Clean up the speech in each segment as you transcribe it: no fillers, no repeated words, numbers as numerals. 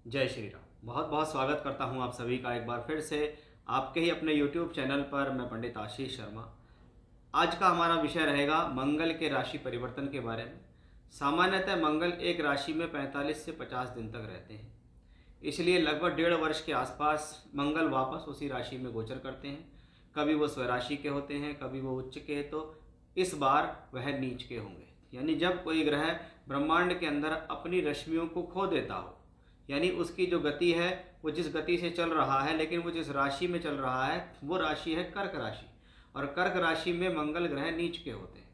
जय श्री राम। बहुत बहुत स्वागत करता हूं आप सभी का एक बार फिर से आपके ही अपने YouTube चैनल पर। मैं पंडित आशीष शर्मा। आज का हमारा विषय रहेगा मंगल के राशि परिवर्तन के बारे में। सामान्यतः मंगल एक राशि में 45 से 50 दिन तक रहते हैं, इसलिए लगभग 1.5 वर्ष के आसपास मंगल वापस उसी राशि में गोचर करते हैं। कभी वो स्वराशि के होते हैं, कभी वो उच्च के, तो इस बार वह नीच के होंगे। यानी जब कोई ग्रह ब्रह्मांड के अंदर अपनी रश्मियों को खो देता हो, यानी उसकी जो गति है वो जिस गति से चल रहा है, लेकिन वो जिस राशि में चल रहा है वो राशि है कर्क राशि, और कर्क राशि में मंगल ग्रह नीच के होते हैं।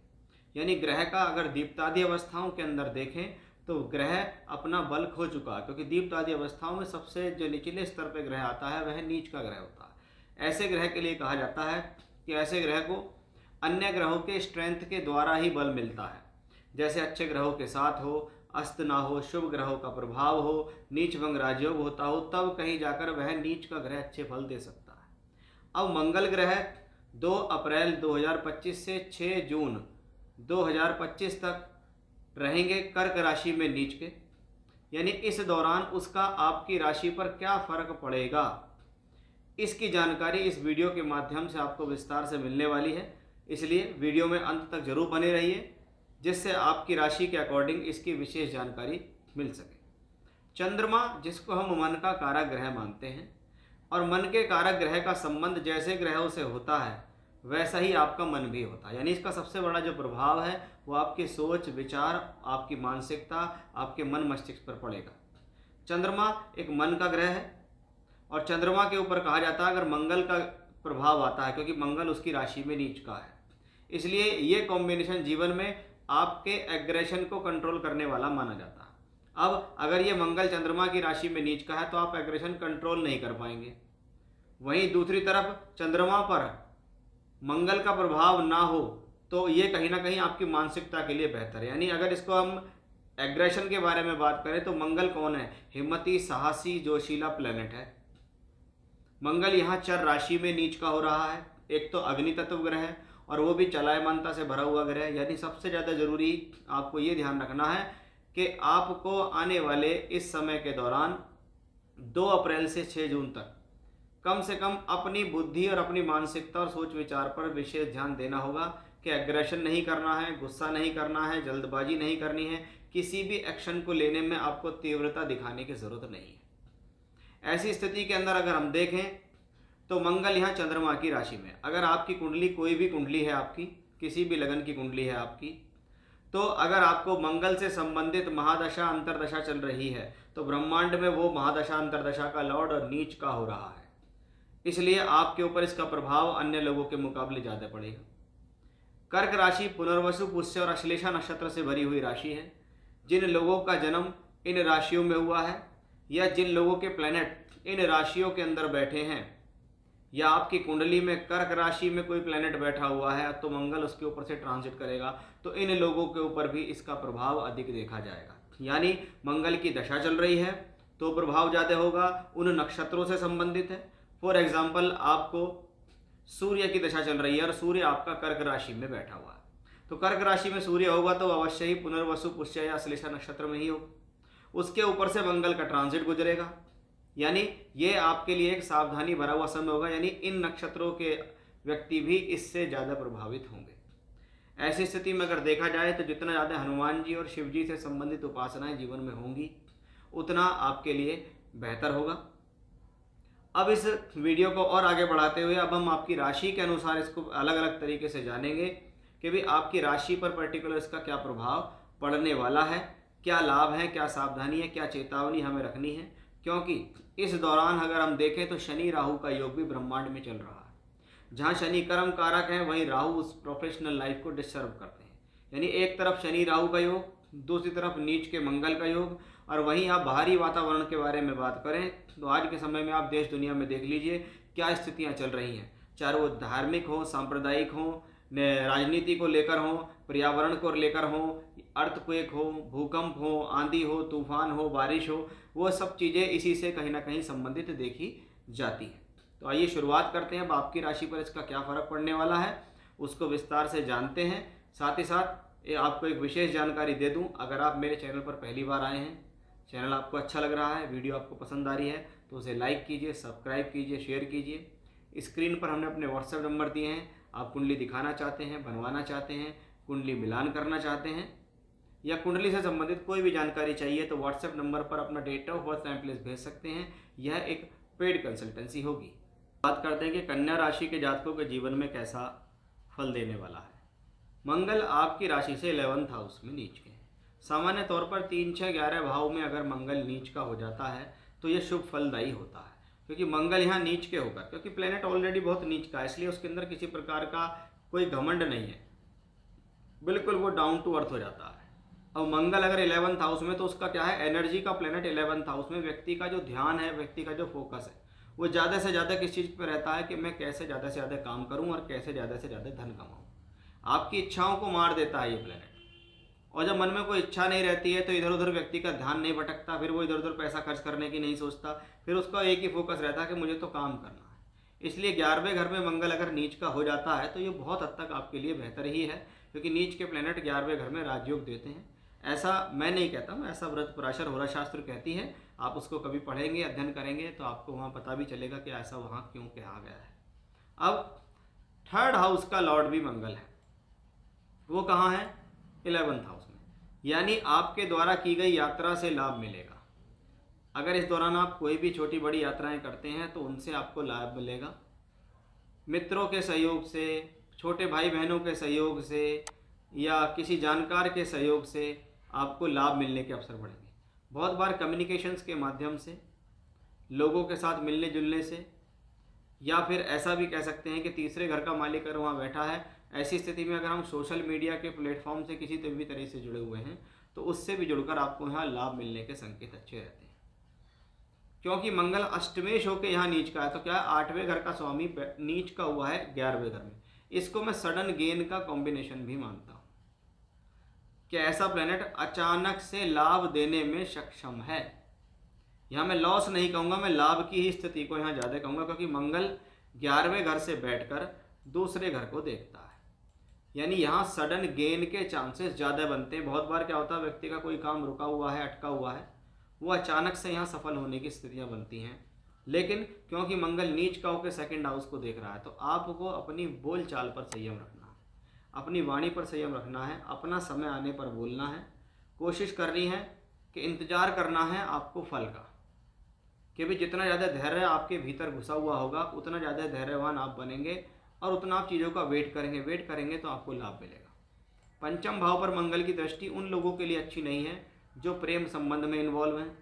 यानी ग्रह का अगर दीप्तादि अवस्थाओं के अंदर देखें तो ग्रह अपना बल खो चुका है, क्योंकि दीप्तादि अवस्थाओं में सबसे जो निचले स्तर पर ग्रह आता है वह नीच का ग्रह होता है। ऐसे ग्रह के लिए कहा जाता है कि ऐसे ग्रह को अन्य ग्रहों के स्ट्रेंथ के द्वारा ही बल मिलता है। जैसे अच्छे ग्रहों के साथ हो, अस्त ना हो, शुभ ग्रहों का प्रभाव हो, नीच भंग राजयोग होता हो, तब कहीं जाकर वह नीच का ग्रह अच्छे फल दे सकता है। अब मंगल ग्रह 2 अप्रैल 2025 से 6 जून 2025 तक रहेंगे कर्क राशि में नीच के। यानी इस दौरान उसका आपकी राशि पर क्या फर्क पड़ेगा, इसकी जानकारी इस वीडियो के माध्यम से आपको विस्तार से मिलने वाली है। इसलिए वीडियो में अंत तक जरूर बने रहिए, जिससे आपकी राशि के अकॉर्डिंग इसकी विशेष जानकारी मिल सके। चंद्रमा, जिसको हम मन का कारक ग्रह मानते हैं, और मन के कारक ग्रह का संबंध जैसे ग्रहों से होता है वैसा ही आपका मन भी होता है। यानी इसका सबसे बड़ा जो प्रभाव है वो आपकी सोच विचार, आपकी मानसिकता, आपके मन मस्तिष्क पर पड़ेगा। चंद्रमा एक मन का ग्रह है, और चंद्रमा के ऊपर कहा जाता है अगर मंगल का प्रभाव आता है, क्योंकि मंगल उसकी राशि में नीच का है, इसलिए ये कॉम्बिनेशन जीवन में आपके एग्रेशन को कंट्रोल करने वाला माना जाता है। अब अगर ये मंगल चंद्रमा की राशि में नीच का है तो आप एग्रेशन कंट्रोल नहीं कर पाएंगे। वहीं दूसरी तरफ चंद्रमा पर मंगल का प्रभाव ना हो तो ये कहीं ना कहीं आपकी मानसिकता के लिए बेहतर है। यानी अगर इसको हम एग्रेशन के बारे में बात करें तो मंगल कौन है? हिम्मती, साहसी, जोशीला प्लेनेट है। मंगल यहाँ चर राशि में नीच का हो रहा है। एक तो अग्नि तत्व ग्रह है और वो भी चलायमानता से भरा हुआ ग्रह है। यानी सबसे ज़्यादा जरूरी आपको ये ध्यान रखना है कि आपको आने वाले इस समय के दौरान 2 अप्रैल से 6 जून तक कम से कम अपनी बुद्धि और अपनी मानसिकता और सोच विचार पर विशेष ध्यान देना होगा कि एग्रेशन नहीं करना है, गुस्सा नहीं करना है, जल्दबाजी नहीं करनी है। किसी भी एक्शन को लेने में आपको तीव्रता दिखाने की ज़रूरत नहीं है। ऐसी स्थिति के अंदर अगर हम देखें तो मंगल यहाँ चंद्रमा की राशि में, अगर आपकी कुंडली, कोई भी कुंडली है आपकी, किसी भी लगन की कुंडली है आपकी, तो अगर आपको मंगल से संबंधित महादशा अंतरदशा चल रही है तो ब्रह्मांड में वो महादशा अंतरदशा का लॉर्ड और नीच का हो रहा है, इसलिए आपके ऊपर इसका प्रभाव अन्य लोगों के मुकाबले ज़्यादा पड़ेगा। कर्क राशि पुनर्वसु, पुष्य और अश्लेषा नक्षत्र से भरी हुई राशि है। जिन लोगों का जन्म इन राशियों में हुआ है, या जिन लोगों के प्लैनेट इन राशियों के अंदर बैठे हैं, या आपकी कुंडली में कर्क राशि में कोई प्लैनेट बैठा हुआ है तो मंगल उसके ऊपर से ट्रांजिट करेगा, तो इन लोगों के ऊपर भी इसका प्रभाव अधिक देखा जाएगा। यानी मंगल की दशा चल रही है तो प्रभाव ज़्यादा होगा, उन नक्षत्रों से संबंधित है। फॉर एग्जाम्पल आपको सूर्य की दशा चल रही है और सूर्य आपका कर्क राशि में बैठा हुआ है, तो कर्क राशि में सूर्य होगा तो अवश्य ही पुनर्वसु, पुष्य या अश्लेषा नक्षत्र में ही होगा। उसके ऊपर से मंगल का ट्रांजिट गुजरेगा, यानी ये आपके लिए एक सावधानी भरा हुआ समय होगा। यानी इन नक्षत्रों के व्यक्ति भी इससे ज़्यादा प्रभावित होंगे। ऐसी स्थिति में अगर देखा जाए तो जितना ज़्यादा हनुमान जी और शिव जी से संबंधित उपासनाएं जीवन में होंगी उतना आपके लिए बेहतर होगा। अब इस वीडियो को और आगे बढ़ाते हुए अब हम आपकी राशि के अनुसार इसको अलग अलग तरीके से जानेंगे कि भाई आपकी राशि पर पर्टिकुलर इसका क्या प्रभाव पड़ने वाला है, क्या लाभ है, क्या सावधानी है, क्या चेतावनी हमें रखनी है। क्योंकि इस दौरान अगर हम देखें तो शनि राहु का योग भी ब्रह्मांड में चल रहा है। जहाँ शनि कर्म कारक है वहीं राहु उस प्रोफेशनल लाइफ को डिस्टर्ब करते हैं। यानी एक तरफ शनि राहु का योग, दूसरी तरफ नीच के मंगल का योग, और वहीं आप बाहरी वातावरण के बारे में बात करें तो आज के समय में आप देश दुनिया में देख लीजिए क्या स्थितियाँ चल रही हैं, चाहे वो धार्मिक हो, सांप्रदायिक हो, राजनीति को लेकर हो, पर्यावरण को लेकर हो, अर्थक्वेक हो, भूकंप हो, आंधी हो, तूफान हो, बारिश हो, वो सब चीज़ें इसी से कहीं ना कहीं संबंधित देखी जाती हैं। तो आइए शुरुआत करते हैं। अब आपकी राशि पर इसका क्या फ़र्क पड़ने वाला है उसको विस्तार से जानते हैं। साथ ही साथ आपको एक विशेष जानकारी दे दूं, अगर आप मेरे चैनल पर पहली बार आए हैं, चैनल आपको अच्छा लग रहा है, वीडियो आपको पसंद आ रही है तो उसे लाइक कीजिए, सब्सक्राइब कीजिए, शेयर कीजिए। स्क्रीन पर हमने अपने व्हाट्सएप नंबर दिए हैं। आप कुंडली दिखाना चाहते हैं, बनवाना चाहते हैं, कुंडली मिलान करना चाहते हैं या कुंडली से संबंधित कोई भी जानकारी चाहिए तो व्हाट्सएप नंबर पर अपना date of birth time place भेज सकते हैं। यह एक पेड कंसल्टेंसी होगी। बात करते हैं कि कन्या राशि के जातकों के जीवन में कैसा फल देने वाला है। मंगल आपकी राशि से 11th हाउस में नीच के है। सामान्य तौर पर 3, 6, 11 भाव में अगर मंगल नीच का हो जाता है तो यह शुभ फलदायी होता है, क्योंकि मंगल यहाँ नीच के होकर, क्योंकि प्लेनेट ऑलरेडी बहुत नीच का है, इसलिए उसके अंदर किसी प्रकार का कोई घमंड नहीं है, बिल्कुल वो डाउन टू अर्थ हो जाता है। अब मंगल अगर 11th हाउस में तो उसका क्या है, एनर्जी का प्लेनेट 11th हाउस में व्यक्ति का जो ध्यान है, व्यक्ति का जो फोकस है वो ज़्यादा से ज़्यादा किस चीज़ पर रहता है कि मैं कैसे ज़्यादा से ज़्यादा काम करूं और कैसे ज़्यादा से ज़्यादा धन कमाऊं। आपकी इच्छाओं को मार देता है ये प्लेनेट। और जब मन में कोई इच्छा नहीं रहती है तो इधर उधर व्यक्ति का ध्यान नहीं भटकता, फिर वो इधर उधर पैसा खर्च करने की नहीं सोचता, फिर उसका एक ही फोकस रहता है कि मुझे तो काम करना है। इसलिए 11वें घर में मंगल अगर नीच का हो जाता है तो ये बहुत हद तक आपके लिए बेहतर ही है, क्योंकि नीच के प्लेनेट 11वें घर में राजयोग देते हैं। ऐसा मैं नहीं कहता हूँ, ऐसा व्रत पराशर होरा शास्त्र कहती है। आप उसको कभी पढ़ेंगे, अध्ययन करेंगे तो आपको वहाँ पता भी चलेगा कि ऐसा वहाँ क्यों कहा गया है। अब 3rd हाउस का लॉर्ड भी मंगल है, वो कहाँ है, 11th हाउस में, यानी आपके द्वारा की गई यात्रा से लाभ मिलेगा। अगर इस दौरान आप कोई भी छोटी बड़ी यात्राएं करते हैं तो उनसे आपको लाभ मिलेगा। मित्रों के सहयोग से, छोटे भाई बहनों के सहयोग से या किसी जानकार के सहयोग से आपको लाभ मिलने के अवसर बढ़ेंगे। बहुत बार कम्युनिकेशंस के माध्यम से, लोगों के साथ मिलने जुलने से, या फिर ऐसा भी कह सकते हैं कि तीसरे घर का मालिक अगर वहाँ बैठा है, ऐसी स्थिति में अगर हम सोशल मीडिया के प्लेटफॉर्म से किसी भी तरह से जुड़े हुए हैं तो उससे भी जुड़कर आपको यहाँ लाभ मिलने के संकेत अच्छे रहते हैं। क्योंकि मंगल अष्टमेश होकर यहाँ नीच का है तो क्या है, 8वें घर का स्वामी नीच का हुआ है 11वें घर में। इसको मैं सडन गेन का कॉम्बिनेशन भी मानता हूँ कि ऐसा प्लेनेट अचानक से लाभ देने में सक्षम है। यहाँ मैं लॉस नहीं कहूँगा, मैं लाभ की ही स्थिति को यहाँ ज़्यादा कहूँगा, क्योंकि मंगल 11वें घर से बैठकर दूसरे घर को देखता है, यानी यहाँ सडन गेन के चांसेस ज़्यादा बनते हैं। बहुत बार क्या होता है, व्यक्ति का कोई काम रुका हुआ है, अटका हुआ है, वो अचानक से यहाँ सफल होने की स्थितियाँ बनती हैं। लेकिन क्योंकि मंगल नीच का होकर 2nd हाउस को देख रहा है तो आपको अपनी बोल चाल पर संयम रखना है, अपनी वाणी पर संयम रखना है, अपना समय आने पर बोलना है। कोशिश करनी है कि इंतज़ार करना है आपको फल का, कि भी जितना ज़्यादा धैर्य आपके भीतर घुसा हुआ होगा उतना ज़्यादा धैर्यवान आप बनेंगे और उतना आप चीज़ों का वेट करेंगे तो आपको लाभ मिलेगा। 5th भाव पर मंगल की दृष्टि उन लोगों के लिए अच्छी नहीं है जो प्रेम संबंध में इन्वॉल्व हैं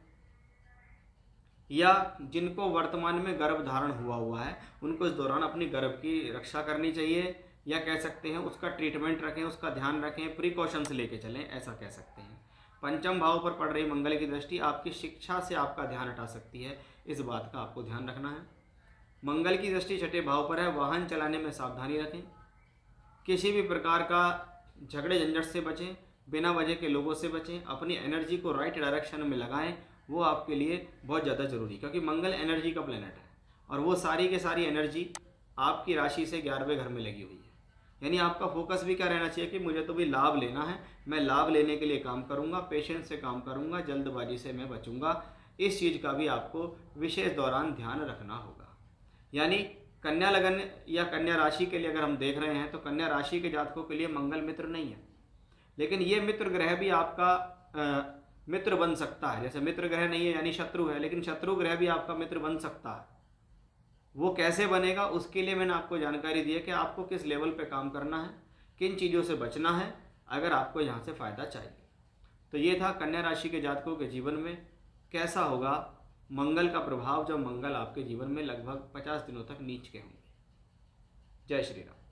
या जिनको वर्तमान में गर्भ धारण हुआ है। उनको इस दौरान अपनी गर्भ की रक्षा करनी चाहिए, या कह सकते हैं उसका ट्रीटमेंट रखें, उसका ध्यान रखें, प्रिकॉशंस लेके चलें, ऐसा कह सकते हैं। 5th भाव पर पड़ रही मंगल की दृष्टि आपकी शिक्षा से आपका ध्यान हटा सकती है, इस बात का आपको ध्यान रखना है। मंगल की दृष्टि 6ठे भाव पर है, वाहन चलाने में सावधानी रखें, किसी भी प्रकार का झगड़े झंझट से बचें, बिना वजह के लोगों से बचें, अपनी एनर्जी को राइट डायरेक्शन में लगाएं, वो आपके लिए बहुत ज़्यादा ज़रूरी, क्योंकि मंगल एनर्जी का प्लेनेट है और वो सारी की सारी एनर्जी आपकी राशि से 11वें घर में लगी हुई है। यानी आपका फोकस भी क्या रहना चाहिए कि मुझे तो भी लाभ लेना है, मैं लाभ लेने के लिए काम करूंगा, पेशेंस से काम करूंगा, जल्दबाजी से मैं बचूंगा। इस चीज़ का भी आपको विशेष दौरान ध्यान रखना होगा। यानी कन्या लगन या कन्या राशि के लिए अगर हम देख रहे हैं तो कन्या राशि के जातकों के लिए मंगल मित्र नहीं है, लेकिन ये मित्र ग्रह भी आपका मित्र बन सकता है। जैसे मित्र ग्रह नहीं है यानी शत्रु है, लेकिन शत्रु ग्रह भी आपका मित्र बन सकता है। वो कैसे बनेगा उसके लिए मैंने आपको जानकारी दी है कि आपको किस लेवल पे काम करना है, किन चीज़ों से बचना है अगर आपको यहाँ से फ़ायदा चाहिए। तो ये था कन्या राशि के जातकों के जीवन में कैसा होगा मंगल का प्रभाव, जब मंगल आपके जीवन में लगभग 50 दिनों तक नीच के होंगे। जय श्री राम।